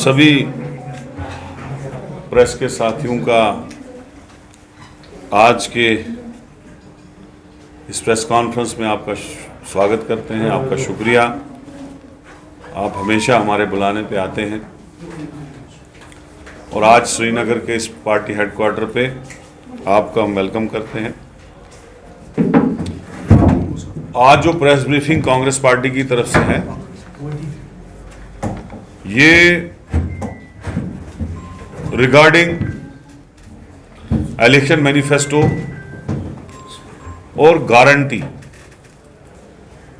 सभी प्रेस के साथियों का आज के इस प्रेस कॉन्फ्रेंस में आपका स्वागत करते हैं। आपका शुक्रिया, आप हमेशा हमारे बुलाने पे आते हैं और आज श्रीनगर के इस पार्टी हेडक्वार्टर पे आपका हम वेलकम करते हैं। आज जो प्रेस ब्रीफिंग कांग्रेस पार्टी की तरफ से है, ये रिगार्डिंग इलेक्शन मैनिफेस्टो और गारंटी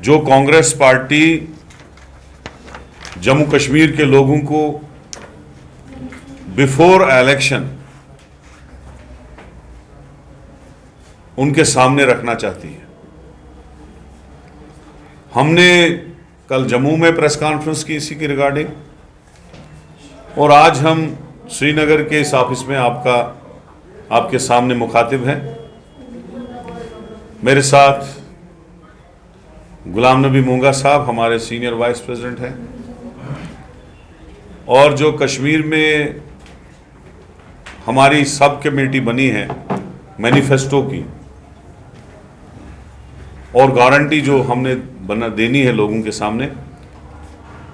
जो कांग्रेस पार्टी जम्मू कश्मीर के लोगों को बिफोर इलेक्शन उनके सामने रखना चाहती है। हमने कल जम्मू में प्रेस कॉन्फ्रेंस की इसी के रिगार्डिंग, और आज हम श्रीनगर के इस ऑफिस में आपके सामने मुखातिब हैं। मेरे साथ गुलाम नबी मोंगा साहब हमारे सीनियर वाइस प्रेसिडेंट हैं, और जो कश्मीर में हमारी सब कमेटी बनी है मैनिफेस्टो की और गारंटी जो हमने देनी है लोगों के सामने,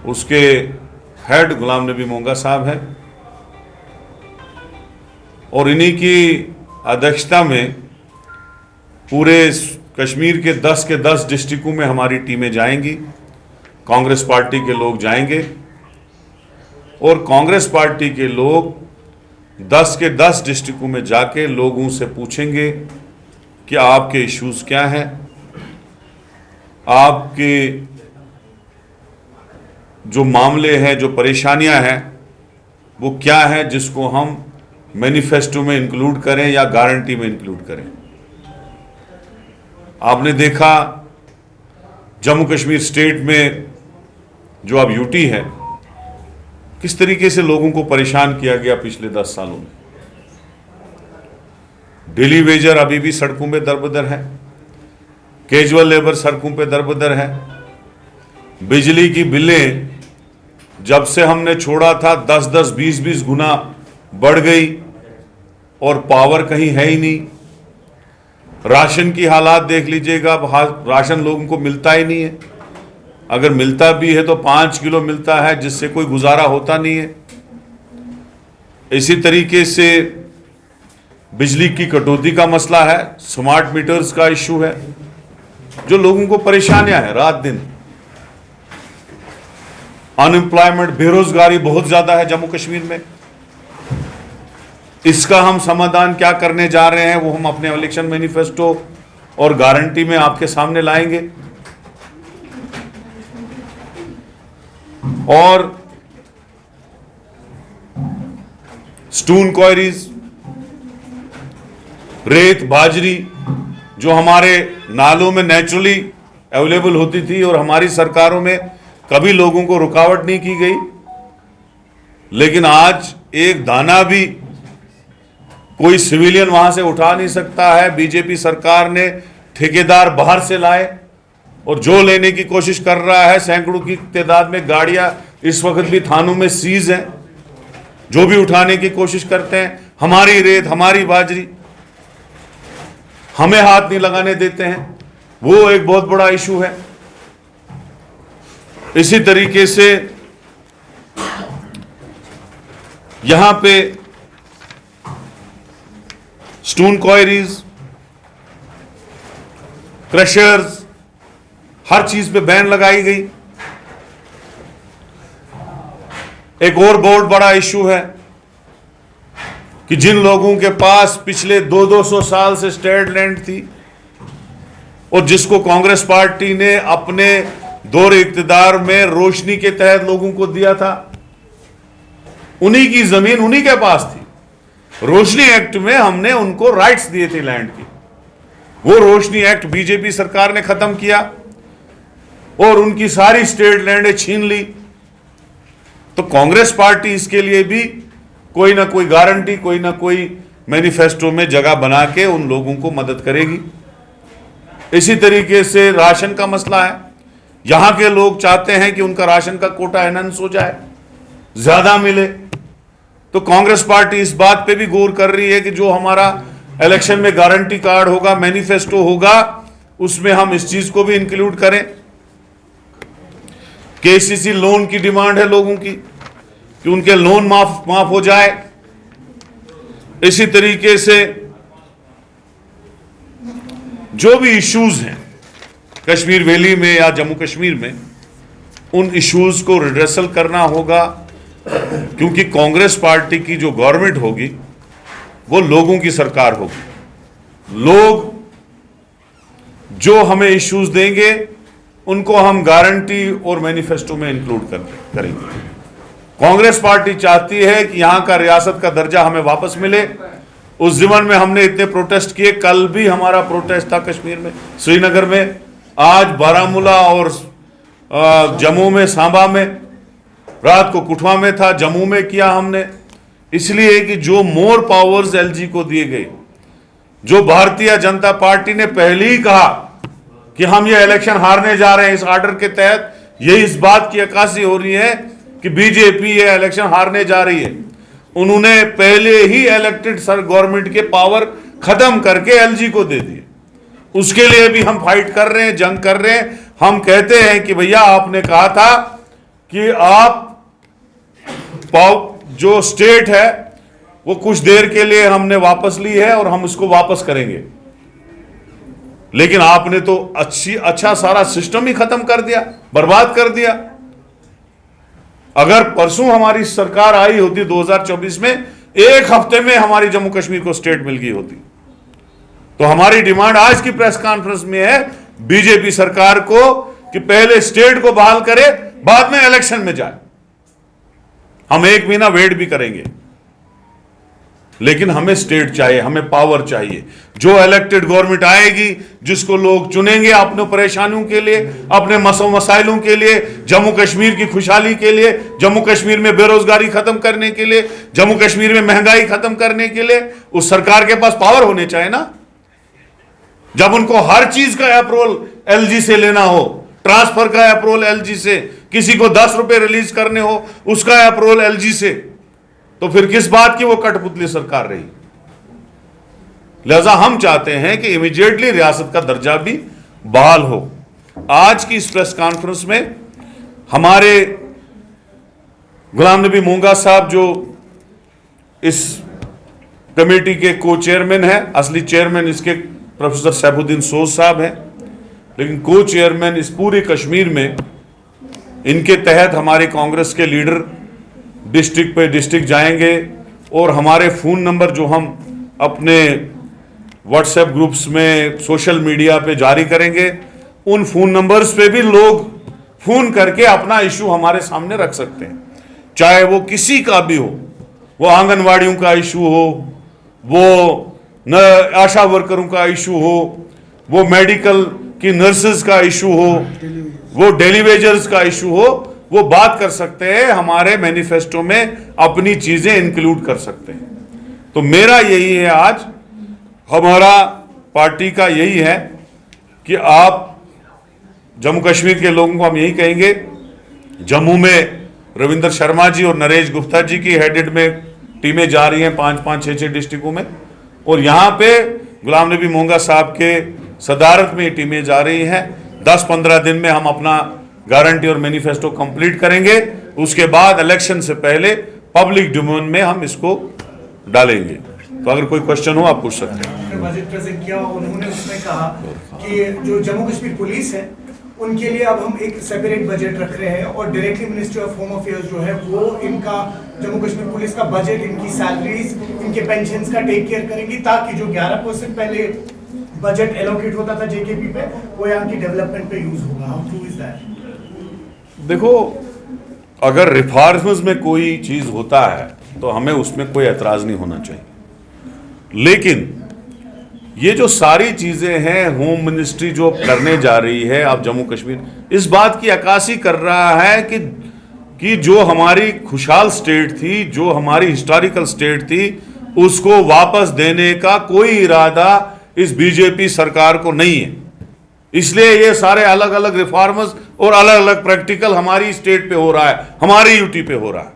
उसके हेड गुलाम नबी मोंगा साहब हैं, और इन्हीं की अध्यक्षता में पूरे कश्मीर के 10 डिस्ट्रिक्टों में हमारी टीमें जाएंगी। कांग्रेस पार्टी के लोग जाएंगे और कांग्रेस पार्टी के लोग 10 डिस्ट्रिक्टों में जाके लोगों से पूछेंगे कि आपके इश्यूज क्या हैं, आपके जो मामले हैं, जो परेशानियां हैं, वो क्या है जिसको हम मैनिफेस्टो में इंक्लूड करें या गारंटी में इंक्लूड करें। आपने देखा जम्मू कश्मीर स्टेट में जो अब यूटी है, किस तरीके से लोगों को परेशान किया गया पिछले 10 सालों में। डेली वेजर अभी भी सड़कों पे दरबदर है, कैजुअल लेबर सड़कों पे दरबदर है, बिजली की बिलें जब से हमने छोड़ा था 10 20 गुना बढ़ गई और पावर कहीं है ही नहीं। राशन की हालात देख लीजिएगा, राशन लोगों को मिलता ही नहीं है, अगर मिलता भी है तो 5 किलो मिलता है, जिससे कोई गुजारा होता नहीं है। इसी तरीके से बिजली की कटौती का मसला है, स्मार्ट मीटर्स का इश्यू है, जो लोगों को परेशानियां है रात दिन। अनएम्प्लॉयमेंट, बेरोजगारी बहुत ज्यादा है जम्मू कश्मीर में। इसका हम समाधान क्या करने जा रहे हैं वो हम अपने इलेक्शन मैनिफेस्टो और गारंटी में आपके सामने लाएंगे। और स्टोन क्वारीज, रेत, बाजरी जो हमारे नालों में नेचुरली अवेलेबल होती थी और हमारी सरकारों में कभी लोगों को रुकावट नहीं की गई, लेकिन आज एक दाना भी कोई सिविलियन वहां से उठा नहीं सकता है। बीजेपी सरकार ने ठेकेदार बाहर से लाए और जो लेने की कोशिश कर रहा है, सैकड़ों की तादाद में गाड़ियां इस वक्त भी थानों में सीज हैं, जो भी उठाने की कोशिश करते हैं। हमारी रेत, हमारी बाजरी हमें हाथ नहीं लगाने देते हैं, वो एक बहुत बड़ा इशू है। इसी तरीके से यहां पे स्टोन क्वारीज, क्रशर्स, हर चीज पे बैन लगाई गई। एक और बहुत बड़ा इशू है कि जिन लोगों के पास पिछले 200 साल से स्टेट लैंड थी और जिसको कांग्रेस पार्टी ने अपने दौर इख्तिदार में रोशनी के तहत लोगों को दिया था, उन्हीं की जमीन उन्हीं के पास थी। रोशनी एक्ट में हमने उनको राइट्स दिए थे लैंड की, वो रोशनी एक्ट बीजेपी सरकार ने खत्म किया और उनकी सारी स्टेट लैंडें छीन ली। तो कांग्रेस पार्टी इसके लिए भी कोई ना कोई गारंटी, कोई ना कोई मैनिफेस्टो में जगह बना के उन लोगों को मदद करेगी। इसी तरीके से राशन का मसला है, यहां के लोग चाहते हैं कि उनका राशन का कोटा एनहांस हो जाए। ज्यादा मिले। तो कांग्रेस पार्टी इस बात पे भी गौर कर रही है कि जो हमारा इलेक्शन में गारंटी कार्ड होगा, मैनिफेस्टो होगा, उसमें हम इस चीज को भी इंक्लूड करें। केसीसी लोन की डिमांड है लोगों की कि उनके लोन माफ हो जाए। इसी तरीके से जो भी इश्यूज हैं कश्मीर वैली में या जम्मू कश्मीर में, उन इश्यूज को रिड्रेसल करना होगा, क्योंकि कांग्रेस पार्टी की जो गवर्नमेंट होगी वो लोगों की सरकार होगी। लोग जो हमें इश्यूज देंगे उनको हम गारंटी और मैनिफेस्टो में इंक्लूड करेंगे। कांग्रेस पार्टी चाहती है कि यहां का रियासत का दर्जा हमें वापस मिले। उस ज़िमन में हमने इतने प्रोटेस्ट किए। कल भी हमारा प्रोटेस्ट था कश्मीर में, श्रीनगर में, आज बारामूला और जम्मू में, सांबा में, रात को कुठवा में था, जम्मू में किया हमने। इसलिए कि जो मोर पावर्स एलजी को दिए गए, जो भारतीय जनता पार्टी ने पहले ही कहा कि हम ये इलेक्शन हारने जा रहे हैं, इस ऑर्डर के तहत ये इस बात की अक्कासी हो रही है कि बीजेपी ये इलेक्शन हारने जा रही है। उन्होंने पहले ही इलेक्टेड गवर्नमेंट के पावर खत्म करके एलजी को दे दिए। उसके लिए भी हम फाइट कर रहे हैं, जंग कर रहे हैं। हम कहते हैं कि भैया आपने कहा था कि आप जो स्टेट है वो कुछ देर के लिए हमने वापस ली है और हम उसको वापस करेंगे, लेकिन आपने तो अच्छा सारा सिस्टम ही खत्म कर दिया, बर्बाद कर दिया। अगर परसों हमारी सरकार आई होती 2024 में, एक हफ्ते में हमारी जम्मू कश्मीर को स्टेट मिल गई होती। तो हमारी डिमांड आज की प्रेस कॉन्फ्रेंस में है बीजेपी सरकार को कि पहले स्टेट को बहाल करे, बाद में इलेक्शन में जाए। हम 1 महीना वेट भी करेंगे, लेकिन हमें स्टेट चाहिए, हमें पावर चाहिए। जो इलेक्टेड गवर्नमेंट आएगी, जिसको लोग चुनेंगे अपने परेशानियों के लिए, अपने मसाइलों के लिए, जम्मू कश्मीर की खुशहाली के लिए, जम्मू कश्मीर में बेरोजगारी खत्म करने के लिए, जम्मू कश्मीर में महंगाई खत्म करने के लिए, उस सरकार के पास पावर होने चाहिए ना। जब उनको हर चीज का अप्रूवल एलजी से लेना हो, ट्रांसफर का अप्रूवल एलजी से, किसी को 10 रुपए रिलीज करने हो उसका अप्रूवल एलजी से, तो फिर किस बात की वो कठपुतली सरकार रही। लिहाजा हम चाहते हैं कि इमीडिएटली रियासत का दर्जा भी बहाल हो। आज की इस प्रेस कॉन्फ्रेंस में हमारे गुलाम नबी मोंगा साहब, जो इस कमेटी के को चेयरमैन हैं, असली चेयरमैन इसके प्रोफेसर सैफुद्दीन सोज साहब हैं, लेकिन को चेयरमैन इस पूरे कश्मीर में, इनके तहत हमारे कांग्रेस के लीडर डिस्ट्रिक्ट पे डिस्ट्रिक्ट जाएंगे और हमारे फ़ोन नंबर जो हम अपने व्हाट्सएप ग्रुप्स में, सोशल मीडिया पे जारी करेंगे, उन फ़ोन नंबर्स पे भी लोग फ़ोन करके अपना इशू हमारे सामने रख सकते हैं। चाहे वो किसी का भी हो, वो आंगनवाड़ियों का इशू हो, वो आशा वर्करों का इशू हो, वो मेडिकल की नर्सेज का इशू हो, वो डेलीवेजर्स का इशू हो, वो बात कर सकते हैं। हमारे मैनिफेस्टो में अपनी चीजें इंक्लूड कर सकते हैं। तो मेरा यही है, आज हमारा पार्टी का यही है कि आप जम्मू कश्मीर के लोगों को हम यही कहेंगे, जम्मू में रविंद्र शर्मा जी और नरेश गुप्ता जी की हेडेड में टीमें जा रही हैं 5-5, 6-6 डिस्ट्रिक्टों में, और यहाँ पे गुलाम नबी मोंगा साहब के सदारत में ये टीमें जा रही हैं। 10-15 दिन में हम अपना गारंटी और मैनिफेस्टो कंप्लीट करेंगे। उसके बाद इलेक्शन से पहले पब्लिक डोमेन में हम इसको डालेंगे। तो अगर कोई क्वेश्चन हो आप पूछ सकते हैं। बजट प्रेजेंट किया, उन्होंने उसमें कहा कि जो जम्मू कश्मीर पुलिस है उनके लिए अब हम एक सेपरेट बजट रख रहे हैं और directly ministry of home affairs जो है वो इनका जम्मू कश्मीर पुलिस का बजट, इनकी सैलरीज, इनके पेंशन्स का टेक केयर करेंगी, ताकि जो 11% पहले बजट एलोकेट होता था जेकेपी पे, वो यहाँ की डेवलपमेंट पे यूज होगा। How true is that? देखो, अगर रिफॉर्म्स में कोई चीज होता है तो हमें उसमें कोई एतराज नहीं होना चाहिए, लेकिन ये जो सारी चीजें हैं होम मिनिस्ट्री जो करने जा रही है, अब जम्मू कश्मीर इस बात की अक्कासी कर रहा है कि जो हमारी खुशहाल स्टेट थी, जो हमारी हिस्टोरिकल स्टेट थी, उसको वापस देने का कोई इरादा इस बीजेपी सरकार को नहीं है। इसलिए ये सारे अलग अलग रिफॉर्म्स और अलग अलग प्रैक्टिकल हमारी स्टेट पे हो रहा है, हमारी यूटी पे हो रहा है।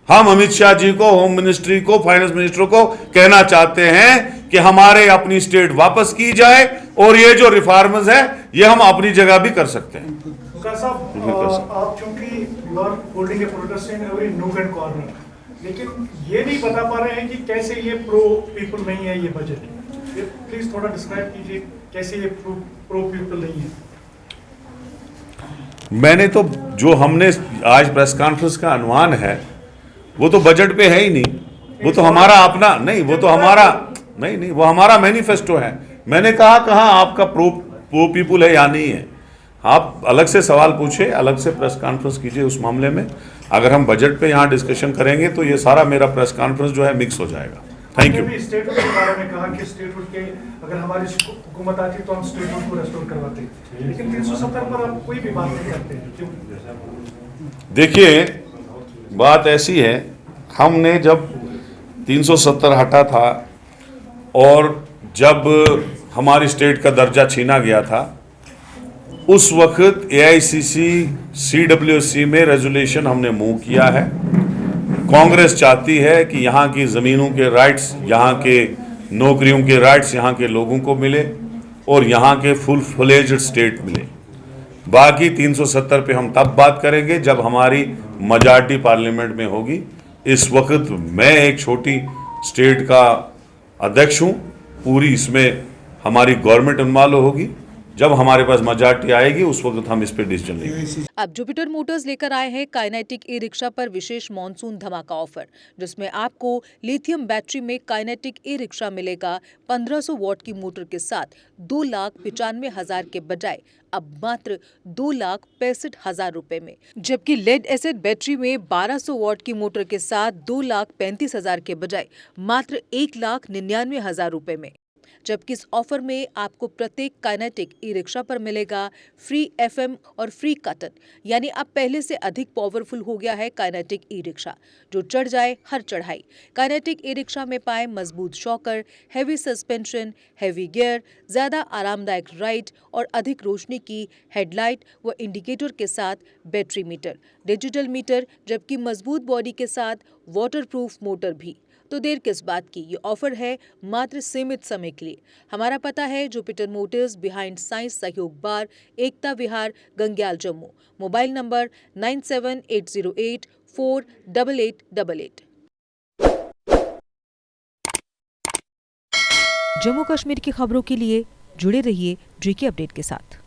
हम अमित शाह जी को, होम मिनिस्ट्री को, फाइनेंस मिनिस्टर को कहना चाहते हैं कि हमारे अपनी स्टेट वापस की जाए और ये जो रिफॉर्म्स है ये हम अपनी जगह भी कर सकते हैं। साहब, आप चूंकि you are holding a protest in every nook and corner, लेकिन ये नहीं बता पा रहे हैं कि कैसे ये प्रो पीपल नहीं है ये बजट। प्लीज थोड़ा डिस्क्राइब कीजिए कैसे ये प्रो पीपल नहीं है। मैंने तो जो हमने आज प्रेस कॉन्फ्रेंस का अनुमान है वो तो बजट पे है ही नहीं, वो तो हमारा अपना नहीं, वो तो हमारा नहीं, वो हमारा मैनिफेस्टो है। मैंने कहा आपका प्रो पीपल है या नहीं है, आप अलग से सवाल पूछे, अलग से प्रेस कॉन्फ्रेंस कीजिए उस मामले में। अगर हम बजट पे यहाँ डिस्कशन करेंगे तो ये सारा मेरा प्रेस कॉन्फ्रेंस जो है मिक्स हो जाएगा। Thank you. स्टेटहुड के बारे में कहा कि स्टेटहुड के अगर हमारी हुकूमत आती तो हम स्टेटहुड को रेस्टोर करवाते, लेकिन 370 पर आप कोई भी बात नहीं करते, क्यों? देखिए, बात ऐसी है, हमने जब 370 हटा था और जब हमारी स्टेट का दर्जा छीना गया था, उस वक्त AICC CWC में रेजोल्यूशन हमने मूव किया है। कांग्रेस चाहती है कि यहाँ की ज़मीनों के राइट्स, यहाँ के नौकरियों के राइट्स यहाँ के लोगों को मिले और यहाँ के फुल फ्लेज्ड स्टेट मिले। बाकी 370 पे हम तब बात करेंगे जब हमारी मेजॉरिटी पार्लियामेंट में होगी। इस वक्त मैं एक छोटी स्टेट का अध्यक्ष हूँ, पूरी इसमें हमारी गवर्नमेंट इन्वॉल्व होगी। जब हमारे पास मेजॉरिटी आएगी उस वक्त हम इस पे डिसीजन लेंगे। अब जुपिटर मोटर्स लेकर आए हैं काइनेटिक ई रिक्शा पर विशेष मॉनसून धमाका ऑफर, जिसमें आपको लिथियम बैटरी में काइनेटिक ई रिक्शा मिलेगा 1500 वॉट की मोटर के साथ 2,95,000 के बजाय अब मात्र 2,65,000 रुपए में, जबकि लेड एसिड बैटरी में 1200 वॉट की मोटर के साथ 2,35,000 के बजाय मात्र 1,99,000 रुपए में। जबकि इस ऑफर में आपको प्रत्येक काइनेटिक ई रिक्शा पर मिलेगा फ्री FM और फ्री कटन, यानी अब पहले से अधिक पावरफुल हो गया है काइनेटिक ई रिक्शा, जो चढ़ जाए हर चढ़ाई। काइनेटिक ई रिक्शा में पाए मजबूत shocker, heavy suspension, heavy gear, ज्यादा आरामदायक राइड और अधिक रोशनी की हेडलाइट व इंडिकेटर के साथ बैटरी मीटर, डिजिटल मीटर, जबकि मजबूत बॉडी के साथ वाटरप्रूफ मोटर भी। तो देर किस बात की, ये ऑफर है मात्र सीमित समय के लिए। हमारा पता है Jupiter Motors, behind science Sahyog bar, Ekta Vihar, Gangyal, Jammu. Mobile number 9780848888। Jammu Kashmir की खबरों के लिए जुड़े रहिए JK अपडेट के साथ।